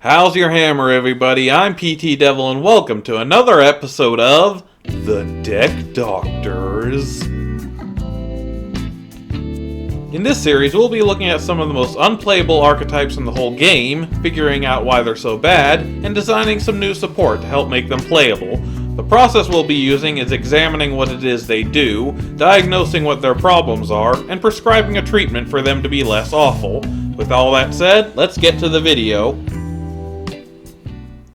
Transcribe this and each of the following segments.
How's your hammer, everybody? I'm PTDevil, and welcome to another episode of The Deck Doctors. In this series, we'll be looking at some of the most unplayable archetypes in the whole game, figuring out why they're so bad, and designing some new support to help make them playable. The process we'll be using is examining what it is they do, diagnosing what their problems are, and prescribing a treatment for them to be less awful. With all that said, let's get to the video.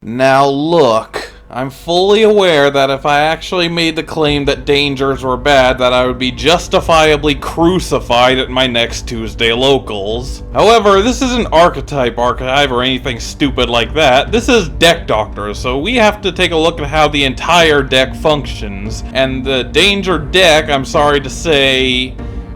Now look, I'm fully aware that if I actually made the claim that dangers were bad, that I would be justifiably crucified at my next Tuesday locals. However, this isn't archetype archive or anything stupid like that. This is Deck Doctors, so we have to take a look at how the entire deck functions. And the danger deck, I'm sorry to say,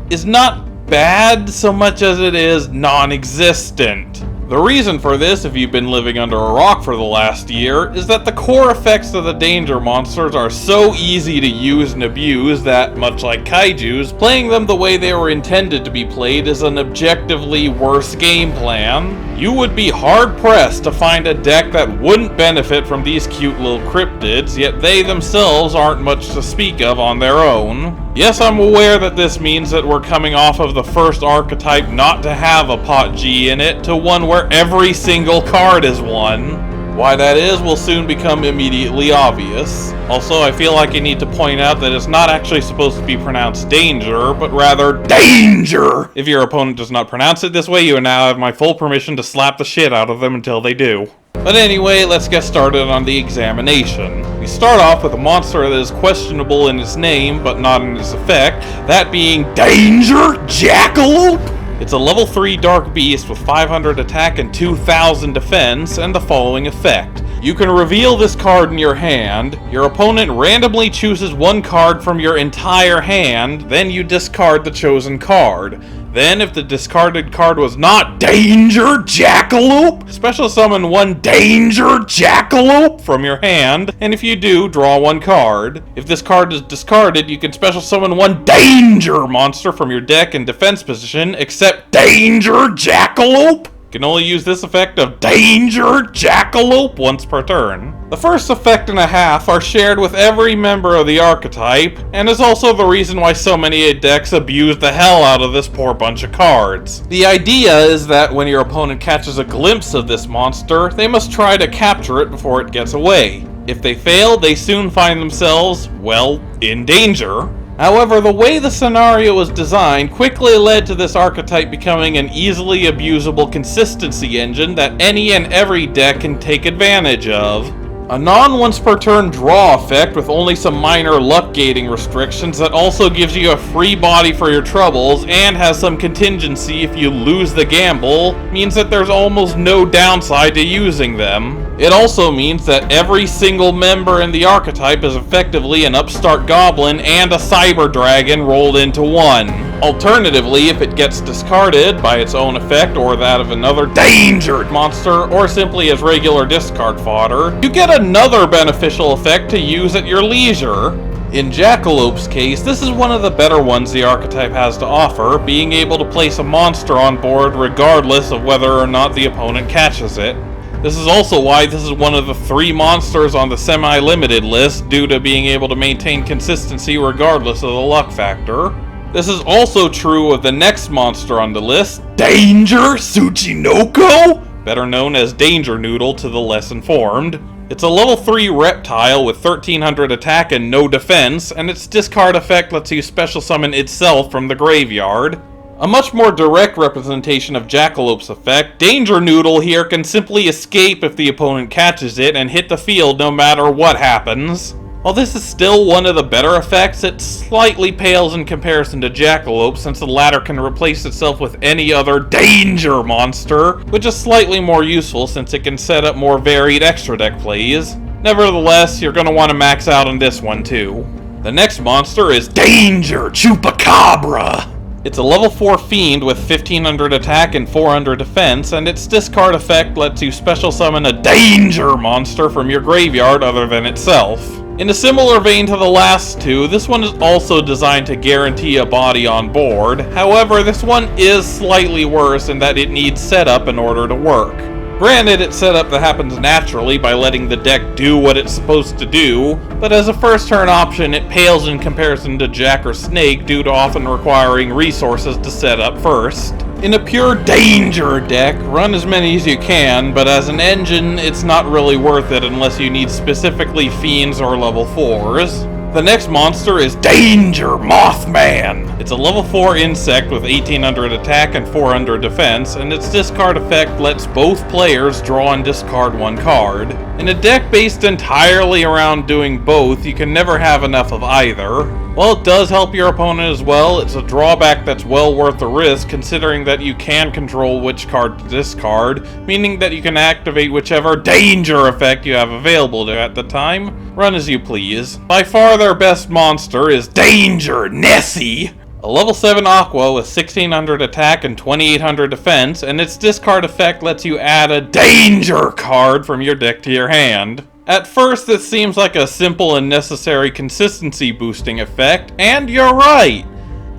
is not bad so much as it is non-existent. The reason for this, if you've been living under a rock for the last year, is that the core effects of the danger monsters are so easy to use and abuse that, much like kaijus, playing them the way they were intended to be played is an objectively worse game plan. You would be hard-pressed to find a deck that wouldn't benefit from these cute little cryptids, yet they themselves aren't much to speak of on their own. Yes, I'm aware that this means that we're coming off of the first archetype not to have a pot G in it, to one where every single card is one. Why that is will soon become immediately obvious. Also, I feel like I need to point out that it's not actually supposed to be pronounced danger, but rather danger! If your opponent does not pronounce it this way, you now have my full permission to slap the shit out of them until they do. But anyway, let's get started on the examination. We start off with a monster that is questionable in its name, but not in its effect, that being Danger Jackalope! It's a level 3 Dark Beast with 500 attack and 2000 defense, and the following effect. You can reveal this card in your hand, your opponent randomly chooses one card from your entire hand, then you discard the chosen card. Then, if the discarded card was not Danger Jackalope, special summon one Danger Jackalope from your hand, and if you do, draw one card. If this card is discarded, you can special summon one Danger monster from your deck in defense position, except Danger Jackalope. You can only use this effect of Danger Jackalope once per turn. The first effect and a half are shared with every member of the archetype, and is also the reason why so many decks abuse the hell out of this poor bunch of cards. The idea is that when your opponent catches a glimpse of this monster, they must try to capture it before it gets away. If they fail, they soon find themselves, well, in danger. However, the way the scenario was designed quickly led to this archetype becoming an easily abusable consistency engine that any and every deck can take advantage of. A non-once per turn draw effect with only some minor luck gating restrictions that also gives you a free body for your troubles and has some contingency if you lose the gamble means that there's almost no downside to using them. It also means that every single member in the archetype is effectively an upstart goblin and a cyber dragon rolled into one. Alternatively, if it gets discarded by its own effect or that of another danger monster, or simply as regular discard fodder, you get another beneficial effect to use at your leisure. In Jackalope's case, this is one of the better ones the archetype has to offer, being able to place a monster on board regardless of whether or not the opponent catches it. This is also why this is one of the 3 monsters on the semi-limited list due to being able to maintain consistency regardless of the luck factor. This is also true of the next monster on the list, Danger Tsuchinoko, better known as Danger Noodle to the less informed. It's a level 3 reptile with 1300 attack and no defense, and its discard effect lets you special summon itself from the graveyard. A much more direct representation of Jackalope's effect, Danger Noodle here can simply escape if the opponent catches it and hit the field no matter what happens. While this is still one of the better effects, it slightly pales in comparison to Jackalope since the latter can replace itself with any other danger monster, which is slightly more useful since it can set up more varied extra deck plays. Nevertheless, you're going to want to max out on this one too. The next monster is Danger Chupacabra. It's a level 4 fiend with 1500 attack and 400 defense, and its discard effect lets you special summon a danger monster from your graveyard other than itself. In a similar vein to the last two, this one is also designed to guarantee a body on board. However, this one is slightly worse in that it needs setup in order to work. Granted, it's set up that happens naturally by letting the deck do what it's supposed to do, but as a first turn option, it pales in comparison to Jack or Snake due to often requiring resources to set up first. In a pure danger deck, run as many as you can, but as an engine, it's not really worth it unless you need specifically Fiends or level 4s. The next monster is Danger Mothman! It's a level 4 insect with 1800 attack and 400 defense, and its discard effect lets both players draw and discard one card. In a deck based entirely around doing both, you can never have enough of either. While it does help your opponent as well, it's a drawback that's well worth the risk considering that you can control which card to discard, meaning that you can activate whichever danger effect you have available to at the time. Run as you please. By far their best monster is Danger Nessie! A level 7 Aqua with 1600 attack and 2800 defense, and its discard effect lets you add a danger card from your deck to your hand. At first, this seems like a simple and necessary consistency boosting effect, and you're right!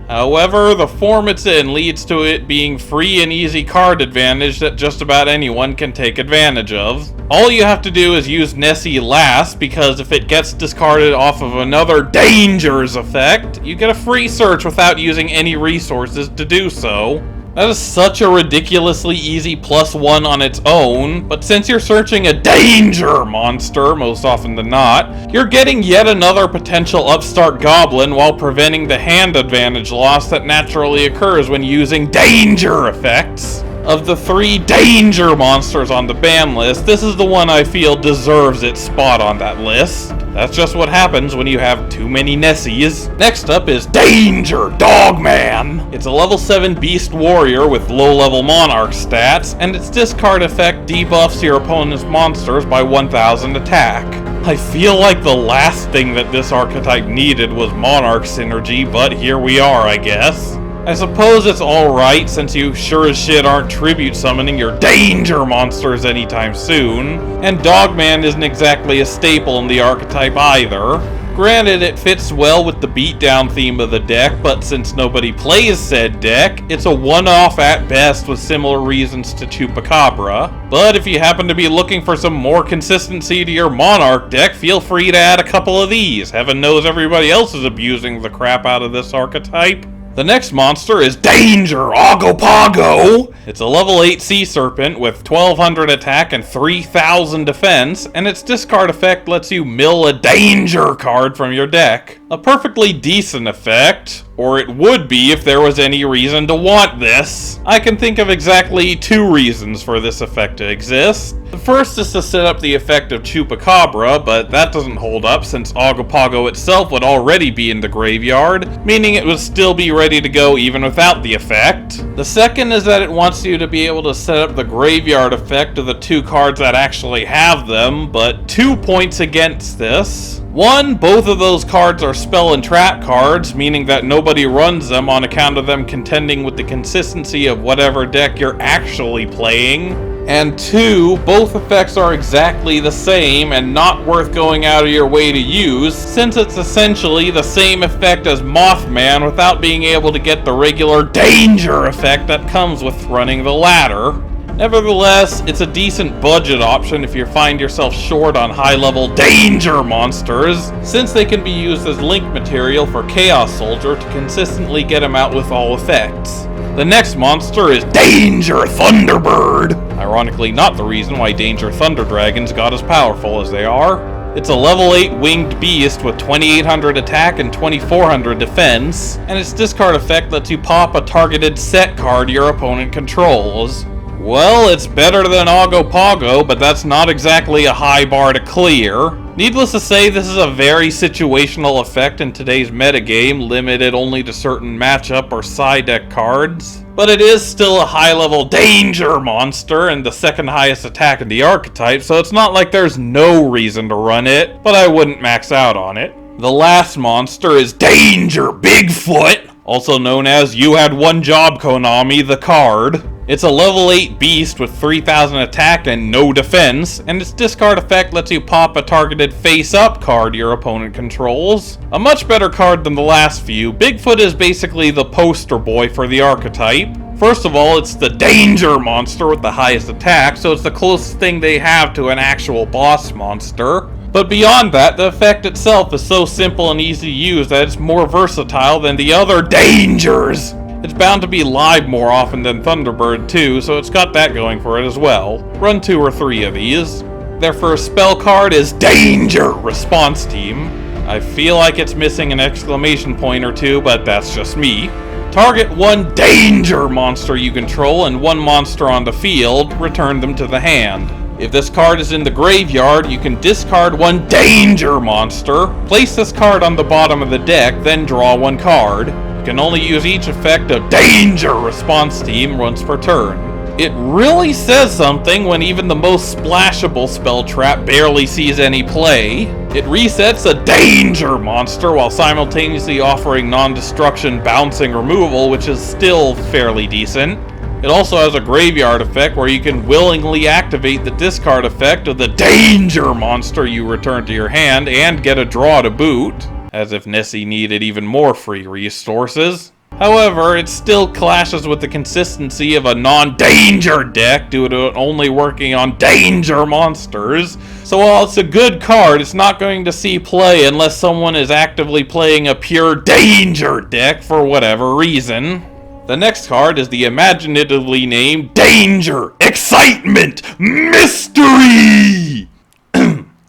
However, the form it's in leads to it being free and easy card advantage that just about anyone can take advantage of. All you have to do is use Nessie last, because if it gets discarded off of another Danger's effect, you get a free search without using any resources to do so. That is such a ridiculously easy +1 on its own, but since you're searching a danger monster, most often than not, you're getting yet another potential upstart goblin while preventing the hand advantage loss that naturally occurs when using danger effects. Of the 3 danger monsters on the ban list, this is the one I feel deserves its spot on that list. That's just what happens when you have too many Nessies. Next up is Danger Dogman! It's a level 7 beast warrior with low level monarch stats, and its discard effect debuffs your opponent's monsters by 1000 attack. I feel like the last thing that this archetype needed was monarch synergy, but here we are, I guess. I suppose it's alright since you sure as shit aren't tribute summoning your danger monsters anytime soon, and Dogman isn't exactly a staple in the archetype either. Granted, it fits well with the beatdown theme of the deck, but since nobody plays said deck, it's a one-off at best with similar reasons to Chupacabra. But if you happen to be looking for some more consistency to your Monarch deck, feel free to add a couple of these. Heaven knows everybody else is abusing the crap out of this archetype. The next monster is Danger Ogopogo! It's a level 8 Sea Serpent with 1200 attack and 3000 defense, and its discard effect lets you mill a danger card from your deck. A perfectly decent effect, or it would be if there was any reason to want this. I can think of exactly 2 reasons for this effect to exist. The first is to set up the effect of Chupacabra, but that doesn't hold up since Ogopogo itself would already be in the graveyard, meaning it would still be ready to go even without the effect. The second is that it wants you to be able to set up the graveyard effect of the 2 cards that actually have them, but 2 points against this. 1, both of those cards are spell and trap cards, meaning that nobody runs them on account of them contending with the consistency of whatever deck you're actually playing. And 2, both effects are exactly the same and not worth going out of your way to use, since it's essentially the same effect as Mothman without being able to get the regular danger effect that comes with running the latter. Nevertheless, it's a decent budget option if you find yourself short on high-level danger monsters, since they can be used as link material for Chaos Soldier to consistently get him out with all effects. The next monster is Danger Thunderbird! Ironically, not the reason why Danger Thunder Dragons got as powerful as they are. It's a level 8 winged beast with 2800 attack and 2400 defense, and its discard effect lets you pop a targeted set card your opponent controls. Well, it's better than Ogopogo, but that's not exactly a high bar to clear. Needless to say, this is a very situational effect in today's metagame, limited only to certain matchup or side deck cards. But it is still a high-level danger monster and the second highest attack in the archetype, so it's not like there's no reason to run it, but I wouldn't max out on it. The last monster is Danger Bigfoot, also known as You Had One Job Konami, the card. It's a level 8 beast with 3000 attack and no defense, and its discard effect lets you pop a targeted face-up card your opponent controls. A much better card than the last few, Bigfoot is basically the poster boy for the archetype. First of all, it's the danger monster with the highest attack, so it's the closest thing they have to an actual boss monster. But beyond that, the effect itself is so simple and easy to use that it's more versatile than the other dangers. It's bound to be live more often than Thunderbird too, so it's got that going for it as well. Run 2 or 3 of these. Their first spell card is Danger Response Team. I feel like it's missing an exclamation point or two, but that's just me. Target 1 danger monster you control and 1 monster on the field, return them to the hand. If this card is in the graveyard, you can discard 1 danger monster, place this card on the bottom of the deck, then draw 1 card. You can only use each effect of Danger Response Team once per turn. It really says something when even the most splashable spell trap barely sees any play. It resets a danger monster while simultaneously offering non-destruction bouncing removal, which is still fairly decent. It also has a graveyard effect where you can willingly activate the discard effect of the danger monster you return to your hand and get a draw to boot, as if Nessie needed even more free resources. However, it still clashes with the consistency of a non-danger deck due to it only working on danger monsters. So while it's a good card, it's not going to see play unless someone is actively playing a pure danger deck for whatever reason. The next card is the imaginatively named Danger Excitement Mystery!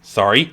Sorry.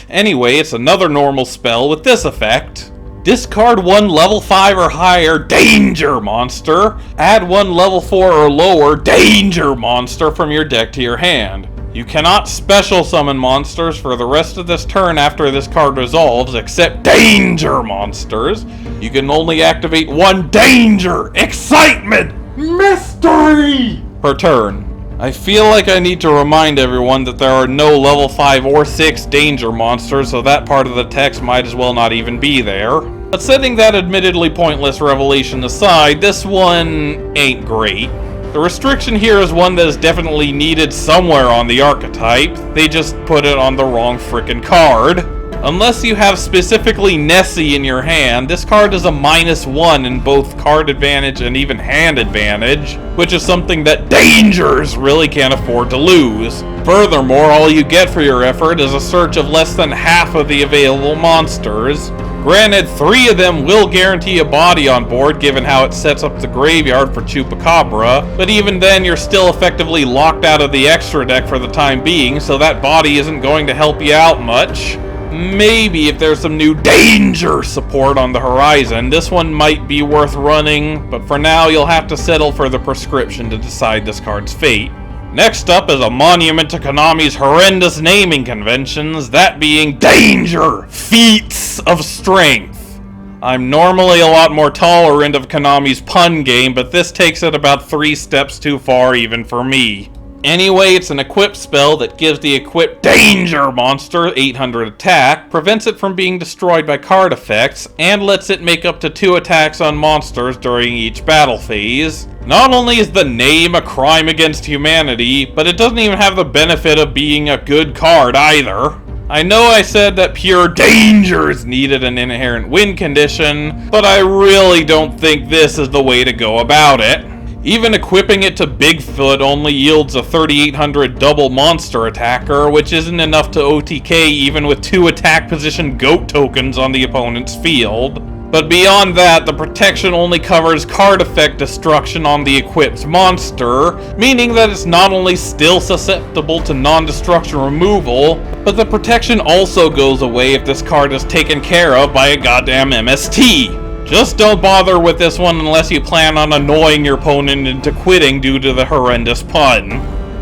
Anyway, it's another normal spell with this effect. Discard 1 level 5 or higher danger monster. Add 1 level 4 or lower danger monster from your deck to your hand. You cannot special summon monsters for the rest of this turn after this card resolves, except danger monsters. You can only activate 1 danger excitement mystery per turn. I feel like I need to remind everyone that there are no level 5 or 6 danger monsters, so that part of the text might as well not even be there. But setting that admittedly pointless revelation aside, this one ain't great. The restriction here is one that is definitely needed somewhere on the archetype. They just put it on the wrong frickin' card. Unless you have specifically Nessie in your hand, this card is a -1 in both card advantage and even hand advantage, which is something that dangers really can't afford to lose. Furthermore, all you get for your effort is a search of less than half of the available monsters. Granted, 3 of them will guarantee a body on board given how it sets up the graveyard for Chupacabra, but even then you're still effectively locked out of the extra deck for the time being, so that body isn't going to help you out much. Maybe if there's some new danger support on the horizon, this one might be worth running, but for now you'll have to settle for the prescription to decide this card's fate. Next up is a monument to Konami's horrendous naming conventions, that being Danger Feats of Strength. I'm normally a lot more tolerant of Konami's pun game, but this takes it about 3 steps too far even for me. Anyway, it's an equip spell that gives the equipped danger monster 800 attack, prevents it from being destroyed by card effects, and lets it make up to 2 attacks on monsters during each battle phase. Not only is the name a crime against humanity, but it doesn't even have the benefit of being a good card either. I know I said that pure dangers needed an inherent win condition, but I really don't think this is the way to go about it. Even equipping it to Bigfoot only yields a 3800 double monster attacker, which isn't enough to OTK even with 2 attack position goat tokens on the opponent's field. But beyond that, the protection only covers card effect destruction on the equipped monster, meaning that it's not only still susceptible to non-destruction removal, but the protection also goes away if this card is taken care of by a goddamn MST. Just don't bother with this one unless you plan on annoying your opponent into quitting due to the horrendous pun.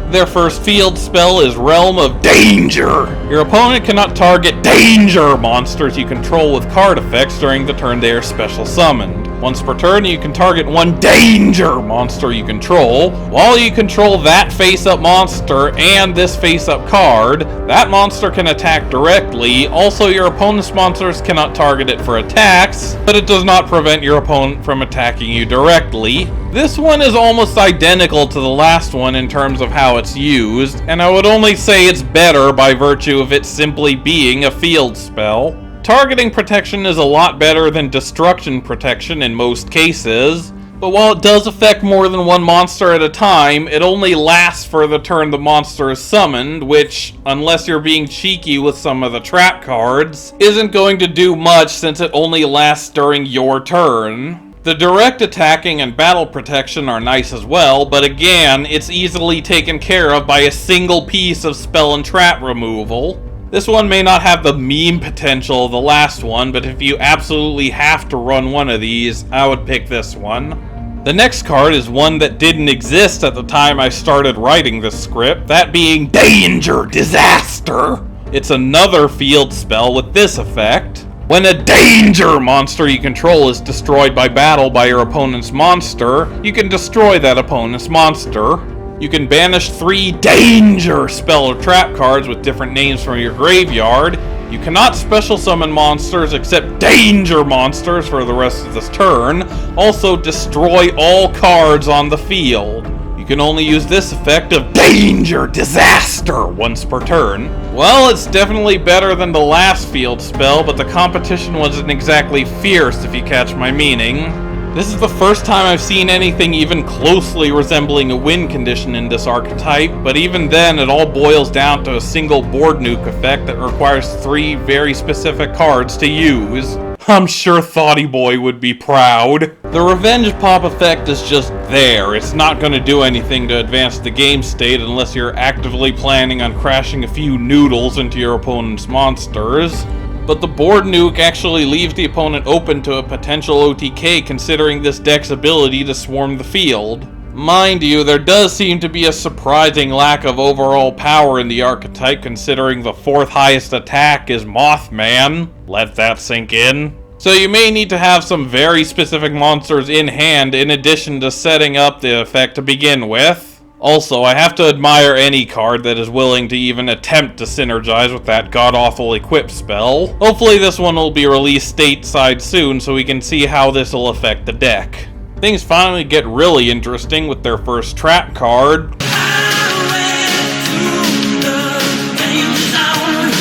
Their first field spell is Realm of Danger. Your opponent cannot target danger monsters you control with card effects during the turn they are special summoned. Once per turn, you can target 1 danger monster you control. While you control that face-up monster and this face-up card, that monster can attack directly. Also, your opponent's monsters cannot target it for attacks, but it does not prevent your opponent from attacking you directly. This one is almost identical to the last one in terms of how it's used, and I would only say it's better by virtue of it simply being a field spell. Targeting protection is a lot better than destruction protection in most cases. But while it does affect more than one monster at a time, it only lasts for the turn the monster is summoned, which, unless you're being cheeky with some of the trap cards, isn't going to do much since it only lasts during your turn. The direct attacking and battle protection are nice as well, but again, it's easily taken care of by a single piece of spell and trap removal. This one may not have the meme potential of the last one, but if you absolutely have to run one of these, I would pick this one. The next card is one that didn't exist at the time I started writing this script, that being Danger Disaster. It's another field spell with this effect. When a danger monster you control is destroyed by battle by your opponent's monster, you can destroy that opponent's monster. You can banish 3 danger spell or trap cards with different names from your graveyard. You cannot special summon monsters except danger monsters for the rest of this turn. Also, destroy all cards on the field. You can only use this effect of Danger Disaster once per turn. Well, it's definitely better than the last field spell, but the competition wasn't exactly fierce if you catch my meaning. This is the first time I've seen anything even closely resembling a win condition in this archetype, but even then it all boils down to a single board nuke effect that requires 3 very specific cards to use. I'm sure Thoughty Boy would be proud. The Revenge Pop effect is just there. It's not going to do anything to advance the game state unless you're actively planning on crashing a few noodles into your opponent's monsters. But the board nuke actually leaves the opponent open to a potential OTK considering this deck's ability to swarm the field. Mind you, there does seem to be a surprising lack of overall power in the archetype considering the 4th highest attack is Mothman. Let that sink in. So you may need to have some very specific monsters in hand in addition to setting up the effect to begin with. Also, I have to admire any card that is willing to even attempt to synergize with that god-awful equip spell. Hopefully this one will be released stateside soon so we can see how this will affect the deck. Things finally get really interesting with their first trap card.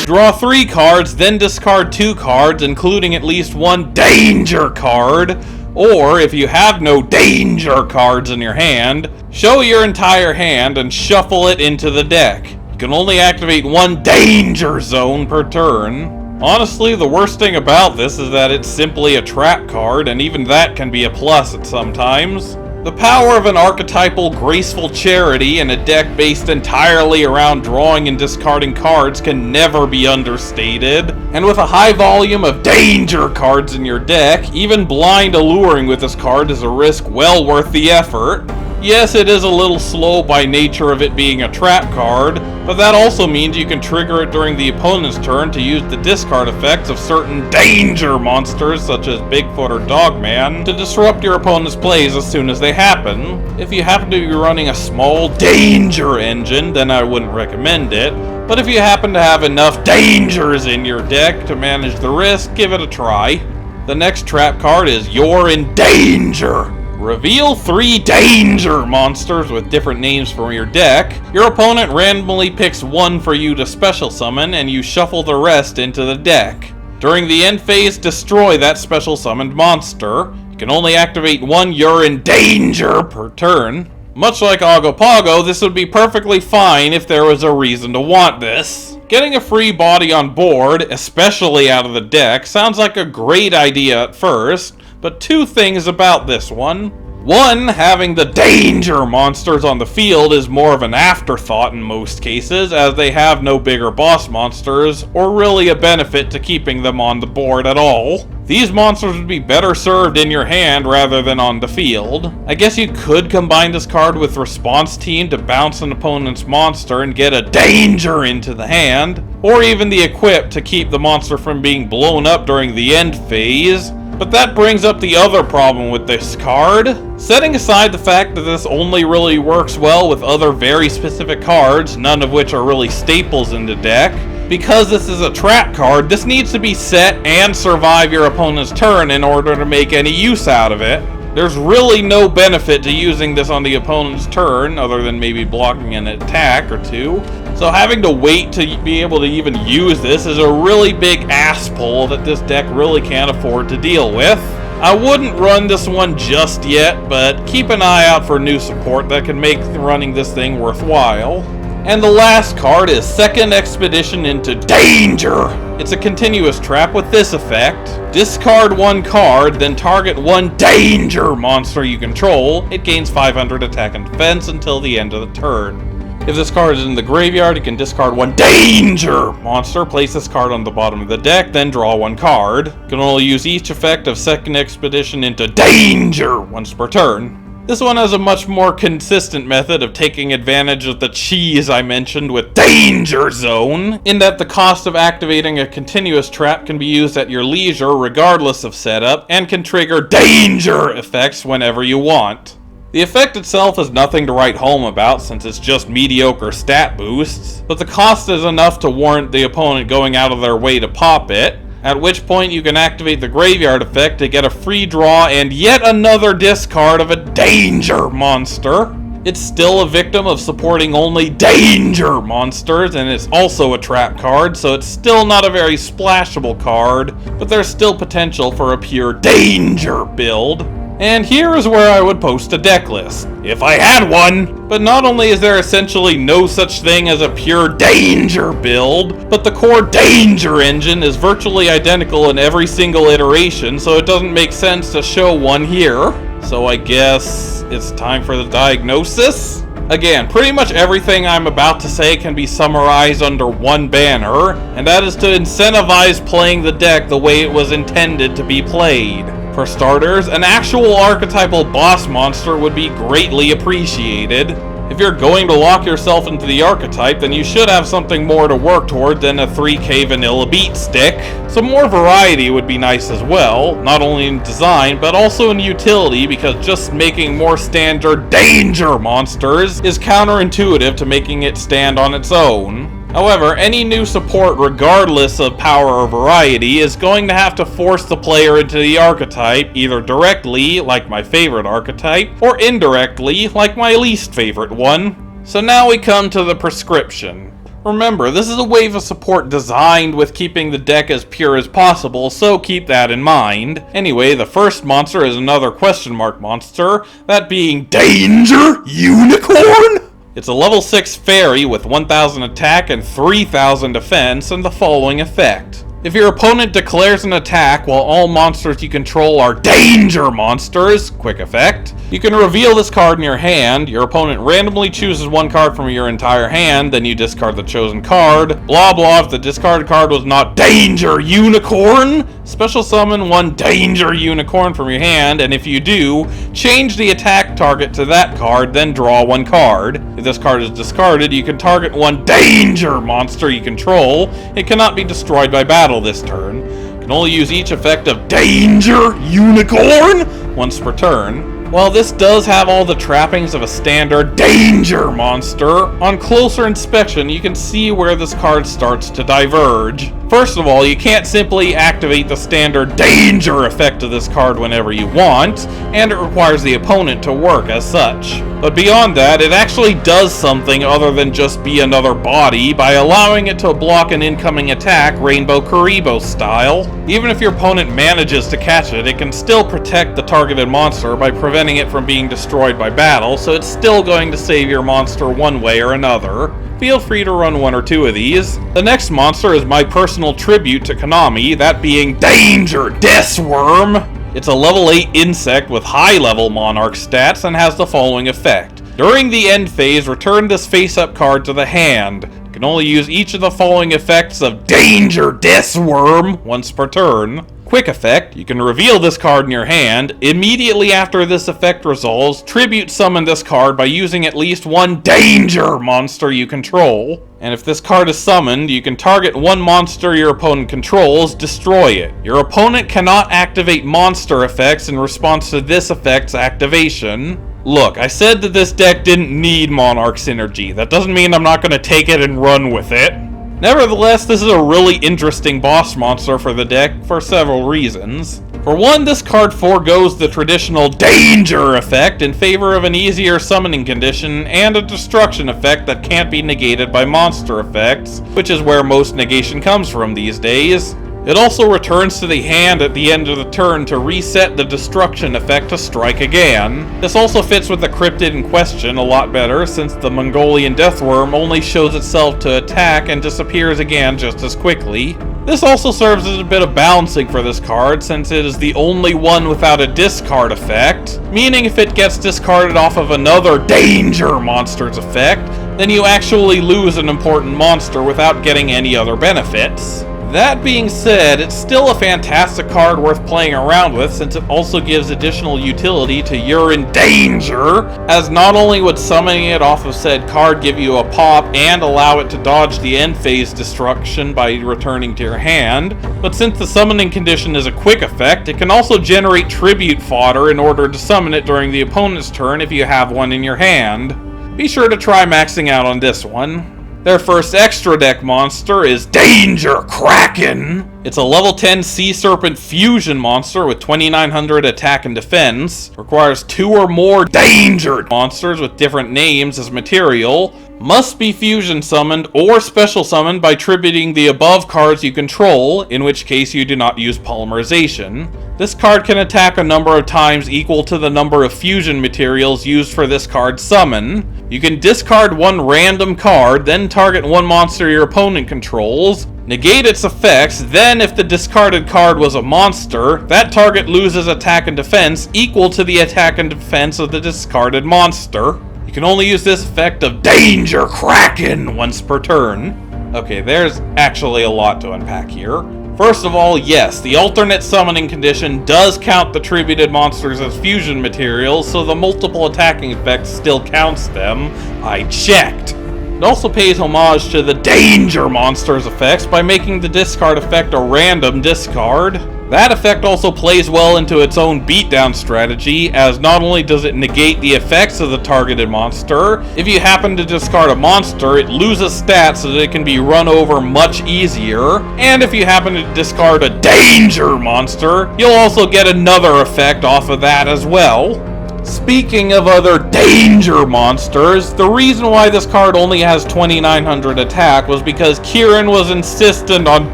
Draw 3 cards, then discard 2 cards, including at least 1 danger card. Or, if you have no danger cards in your hand, show your entire hand and shuffle it into the deck. You can only activate 1 danger zone per turn. Honestly, the worst thing about this is that it's simply a trap card, and even that can be a plus at some times. The power of an archetypal graceful charity in a deck based entirely around drawing and discarding cards can never be understated. And with a high volume of danger cards in your deck, even blind alluring with this card is a risk well worth the effort. Yes, it is a little slow by nature of it being a trap card, but that also means you can trigger it during the opponent's turn to use the discard effects of certain danger monsters such as Bigfoot or Dogman to disrupt your opponent's plays as soon as they happen. If you happen to be running a small danger engine, then I wouldn't recommend it, but if you happen to have enough dangers in your deck to manage the risk, give it a try. The next trap card is You're in Danger! Reveal 3 danger monsters with different names from your deck. Your opponent randomly picks 1 for you to special summon, and you shuffle the rest into the deck. During the end phase, destroy that special summoned monster. You can only activate 1 You're in Danger per turn. Much like Ogopogo, this would be perfectly fine if there was a reason to want this. Getting a free body on board, especially out of the deck, sounds like a great idea at first. But 2 things about this one. 1, having the danger monsters on the field is more of an afterthought in most cases, as they have no bigger boss monsters, or really a benefit to keeping them on the board at all. These monsters would be better served in your hand rather than on the field. I guess you could combine this card with Response Team to bounce an opponent's monster and get a danger into the hand, or even the equip to keep the monster from being blown up during the end phase. But that brings up the other problem with this card. Setting aside the fact that this only really works well with other very specific cards, none of which are really staples in the deck, because this is a trap card, this needs to be set and survive your opponent's turn in order to make any use out of it. There's really no benefit to using this on the opponent's turn, other than maybe blocking an attack or 2. So having to wait to be able to even use this is a really big ass pull that this deck really can't afford to deal with. I wouldn't run this one just yet, but keep an eye out for new support that can make running this thing worthwhile. And the last card is Second Expedition into Danger! It's a continuous trap with this effect. Discard one card, then target one danger monster you control. It gains 500 attack and defense until the end of the turn. If this card is in the graveyard, you can discard one danger monster, place this card on the bottom of the deck, then draw one card. You can only use each effect of Second Expedition into Danger once per turn. This one has a much more consistent method of taking advantage of the cheese I mentioned with Danger Zone, in that the cost of activating a continuous trap can be used at your leisure regardless of setup, and can trigger danger effects whenever you want. The effect itself is nothing to write home about since it's just mediocre stat boosts, but the cost is enough to warrant the opponent going out of their way to pop it, at which point you can activate the graveyard effect to get a free draw and yet another discard of a danger monster. It's still a victim of supporting only danger monsters, and it's also a trap card, so it's still not a very splashable card, but there's still potential for a pure danger build. And here is where I would post a deck list, if I had one! But not only is there essentially no such thing as a pure danger build, but the core danger engine is virtually identical in every single iteration, so it doesn't make sense to show one here. So I guess it's time for the diagnosis? Again, pretty much everything I'm about to say can be summarized under one banner, and that is to incentivize playing the deck the way it was intended to be played. For starters, an actual archetypal boss monster would be greatly appreciated. If you're going to lock yourself into the archetype, then you should have something more to work toward than a 3k vanilla beat stick. Some more variety would be nice as well, not only in design, but also in utility, because just making more standard danger monsters is counterintuitive to making it stand on its own. However, any new support, regardless of power or variety, is going to have to force the player into the archetype, either directly, like my favorite archetype, or indirectly, like my least favorite one. So now we come to the prescription. Remember, this is a wave of support designed with keeping the deck as pure as possible, so keep that in mind. Anyway, the first monster is another question mark monster, that being Danger Unicorn! It's a level 6 fairy with 1000 attack and 3000 defense and the following effect. If your opponent declares an attack while all monsters you control are danger monsters, quick effect, you can reveal this card in your hand. Your opponent randomly chooses one card from your entire hand, then you discard the chosen card. Blah blah, if the discarded card was not Danger Unicorn, special summon one Danger Unicorn from your hand, and if you do, change the attack target to that card, then draw one card. If this card is discarded, you can target one danger monster you control. It cannot be destroyed by battle this turn. You can only use each effect of Danger Unicorn once per turn. While this does have all the trappings of a standard danger monster, on closer inspection you can see where this card starts to diverge. First of all, you can't simply activate the standard danger effect of this card whenever you want, and it requires the opponent to work as such. But beyond that, it actually does something other than just be another body by allowing it to block an incoming attack Rainbow Karibo style. Even if your opponent manages to catch it, it can still protect the targeted monster by preventing it from being destroyed by battle, so it's still going to save your monster one way or another. Feel free to run one or two of these. The next monster is my personal tribute to Konami, that being Danger Deathworm. It's a level 8 insect with high level monarch stats and has the following effect. During the end phase, return this face-up card to the hand. You can only use each of the following effects of Danger Deathworm once per turn. Quick effect, you can reveal this card in your hand. Immediately after this effect resolves, tribute summon this card by using at least one danger monster you control. And if this card is summoned, you can target one monster your opponent controls, destroy it. Your opponent cannot activate monster effects in response to this effect's activation. Look, I said that this deck didn't need Monarch synergy. That doesn't mean I'm not going to take it and run with it. Nevertheless, this is a really interesting boss monster for the deck for several reasons. For one, this card forgoes the traditional danger effect in favor of an easier summoning condition and a destruction effect that can't be negated by monster effects, which is where most negation comes from these days. It also returns to the hand at the end of the turn to reset the destruction effect to strike again. This also fits with the cryptid in question a lot better, since the Mongolian Deathworm only shows itself to attack and disappears again just as quickly. This also serves as a bit of balancing for this card, since it is the only one without a discard effect, meaning if it gets discarded off of another danger monster's effect, then you actually lose an important monster without getting any other benefits. That being said, it's still a fantastic card worth playing around with, since it also gives additional utility to You're in Danger, as not only would summoning it off of said card give you a pop and allow it to dodge the end phase destruction by returning to your hand, but since the summoning condition is a quick effect, it can also generate tribute fodder in order to summon it during the opponent's turn if you have one in your hand. Be sure to try maxing out on this one. Their first extra deck monster is Danger Kraken! It's a level 10 Sea Serpent fusion monster with 2900 attack and defense, requires 2 or more danger monsters with different names as material, must be fusion summoned or special summoned by tributing the above cards you control, in which case you do not use polymerization. This card can attack a number of times equal to the number of fusion materials used for this card's summon. You can discard one random card, then target one monster your opponent controls, negate its effects, then if the discarded card was a monster, that target loses attack and defense equal to the attack and defense of the discarded monster. You can only use this effect of Danger Kraken once per turn. Okay, there's actually a lot to unpack here. First of all, yes, the alternate summoning condition does count the tributed monsters as fusion materials, so the multiple attacking effect still counts them. I checked. It also pays homage to the danger monsters effects by making the discard effect a random discard. That effect also plays well into its own beatdown strategy, as not only does it negate the effects of the targeted monster, if you happen to discard a monster, it loses stats so that it can be run over much easier, and if you happen to discard a danger monster, you'll also get another effect off of that as well. Speaking of other danger monsters, the reason why this card only has 2900 attack was because Kieran was insistent on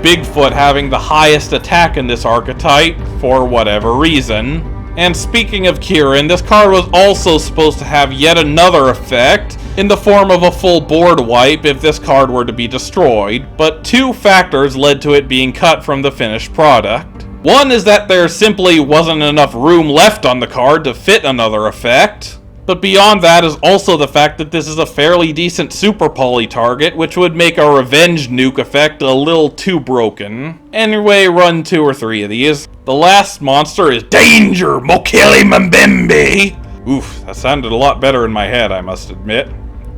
Bigfoot having the highest attack in this archetype, for whatever reason. And speaking of Kieran, this card was also supposed to have yet another effect, in the form of a full board wipe if this card were to be destroyed, but 2 factors led to it being cut from the finished product. One is that there simply wasn't enough room left on the card to fit another effect, but beyond that is also the fact that this is a fairly decent super poly target, which would make a revenge nuke effect a little too broken. Anyway, run 2 or 3 of these. The last monster is Danger Mokili Mbembe! Oof, that sounded a lot better in my head, I must admit.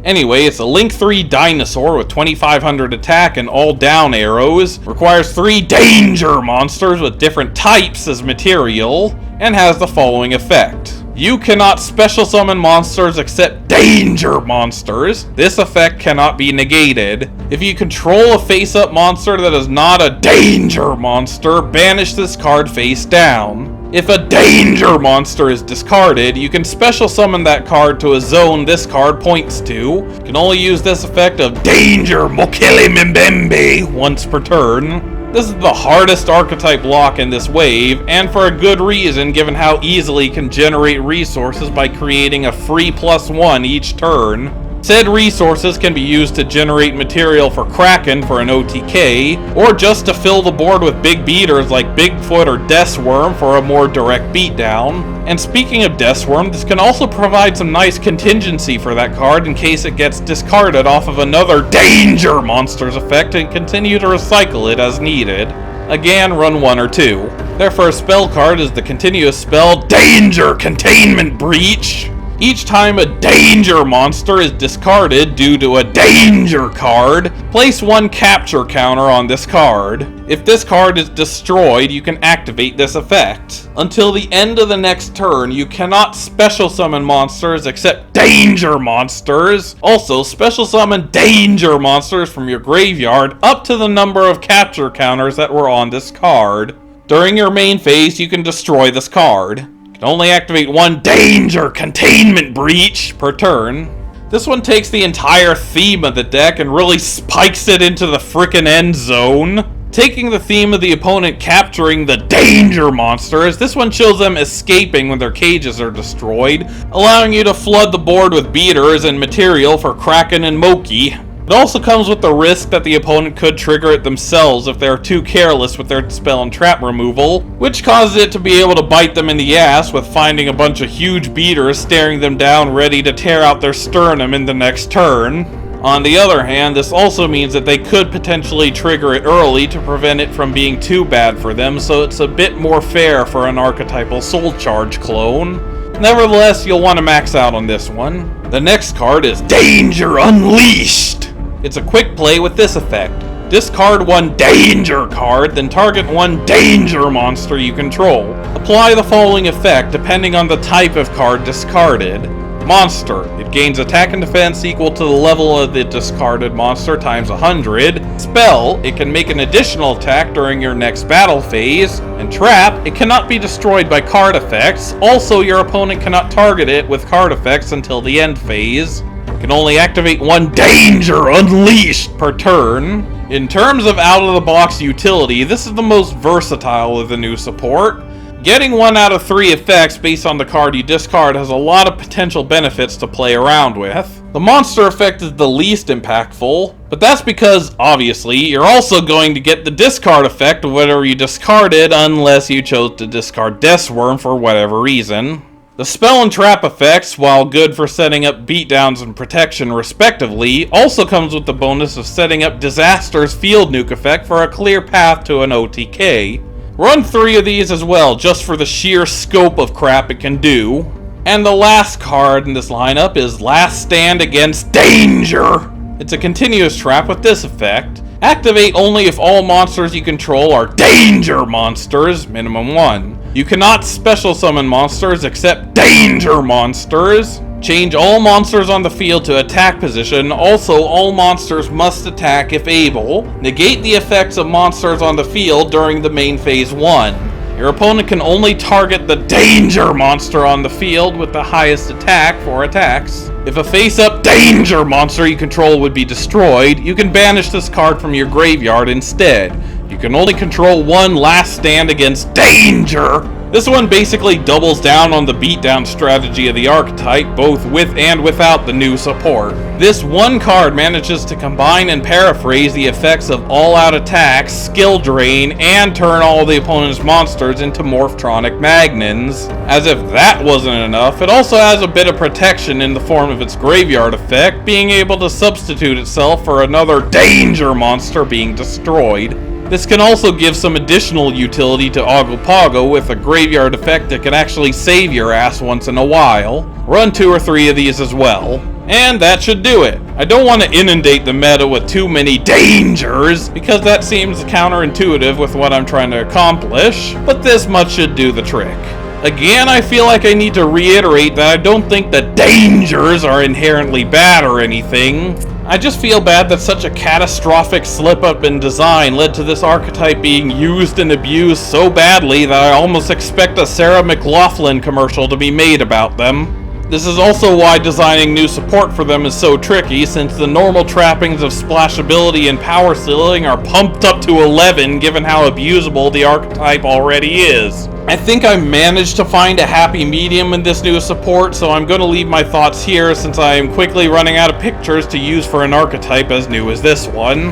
Anyway, it's a Link 3 dinosaur with 2500 attack and all down arrows, requires 3 danger monsters with different types as material, and has the following effect. You cannot special summon monsters except danger monsters. This effect cannot be negated. If you control a face-up monster that is not a danger monster, banish this card face down. If a danger monster is discarded, you can special summon that card to a zone this card points to. You can only use this effect of Danger Mokili Mbembe once per turn. This is the hardest archetype block in this wave, and for a good reason given how easily it can generate resources by creating a free +1 each turn. Said resources can be used to generate material for Kraken for an OTK, or just to fill the board with big beaters like Bigfoot or Deathworm for a more direct beatdown. And speaking of Deathworm, this can also provide some nice contingency for that card in case it gets discarded off of another danger monster's effect and continue to recycle it as needed. Again, run 1 or 2. Their first spell card is the continuous spell Danger Containment Breach. Each time a danger monster is discarded due to a danger card, place 1 capture counter on this card. If this card is destroyed, you can activate this effect. Until the end of the next turn, you cannot special summon monsters except danger monsters. Also, special summon danger monsters from your graveyard up to the number of capture counters that were on this card. During your main phase, you can destroy this card. Can only activate 1 Danger Containment Breach per turn. This one takes the entire theme of the deck and really spikes it into the frickin' end zone. Taking the theme of the opponent capturing the danger monsters, this one shows them escaping when their cages are destroyed, allowing you to flood the board with beaters and material for Kraken and Moki. It also comes with the risk that the opponent could trigger it themselves if they're too careless with their spell and trap removal, which causes it to be able to bite them in the ass with finding a bunch of huge beaters staring them down ready to tear out their sternum in the next turn. On the other hand, this also means that they could potentially trigger it early to prevent it from being too bad for them, so it's a bit more fair for an archetypal Soul Charge clone. Nevertheless, you'll want to max out on this one. The next card is Danger Unleashed! It's a quick play with this effect. Discard one danger card, then target one danger monster you control. Apply the following effect depending on the type of card discarded. Monster. It gains attack and defense equal to the level of the discarded monster times 100. Spell. It can make an additional attack during your next battle phase. And Trap. It cannot be destroyed by card effects. Also, your opponent cannot target it with card effects until the end phase. It can only activate one Danger Unleashed per turn. In terms of out-of-the-box utility, this is the most versatile of the new support. Getting 1 out of 3 effects based on the card you discard has a lot of potential benefits to play around with. The monster effect is the least impactful, but that's because, obviously, you're also going to get the discard effect of whatever you discarded unless you chose to discard Deathsworm for whatever reason. The spell and trap effects, while good for setting up beatdowns and protection respectively, also comes with the bonus of setting up Disaster's field nuke effect for a clear path to an OTK. Run 3 of these as well, just for the sheer scope of crap it can do. And the last card in this lineup is Last Stand Against Danger! It's a continuous trap with this effect. Activate only if all monsters you control are danger monsters, minimum 1. You cannot special summon monsters except danger monsters. Change all monsters on the field to attack position. Also, all monsters must attack if able. Negate the effects of monsters on the field during the main phase 1. Your opponent can only target the danger monster on the field with the highest attack for attacks. If a face-up danger monster you control would be destroyed, you can banish this card from your graveyard instead. You can only control one Last Stand Against Danger! This one basically doubles down on the beatdown strategy of the archetype, both with and without the new support. This one card manages to combine and paraphrase the effects of all-out attacks, skill drain, and turn all the opponent's monsters into Morphtronic Magnons. As if that wasn't enough, it also has a bit of protection in the form of its graveyard effect, being able to substitute itself for another danger monster being destroyed. This can also give some additional utility to Ogopogo with a graveyard effect that can actually save your ass once in a while. Run 2 or 3 of these as well. And that should do it. I don't want to inundate the meta with too many dangers, because that seems counterintuitive with what I'm trying to accomplish, but this much should do the trick. Again, I feel like I need to reiterate that I don't think that dangers are inherently bad or anything. I just feel bad that such a catastrophic slip-up in design led to this archetype being used and abused so badly that I almost expect a Sarah McLachlan commercial to be made about them. This is also why designing new support for them is so tricky, since the normal trappings of splashability and power ceiling are pumped up to 11 given how abusable the archetype already is. I think I managed to find a happy medium in this new support, so I'm going to leave my thoughts here since I am quickly running out of pictures to use for an archetype as new as this one.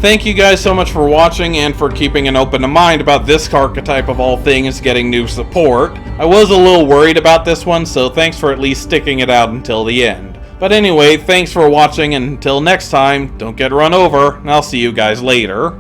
Thank you guys so much for watching and for keeping an open mind about this archetype of all things getting new support. I was a little worried about this one, so thanks for at least sticking it out until the end. But anyway, thanks for watching, and until next time, don't get run over, and I'll see you guys later.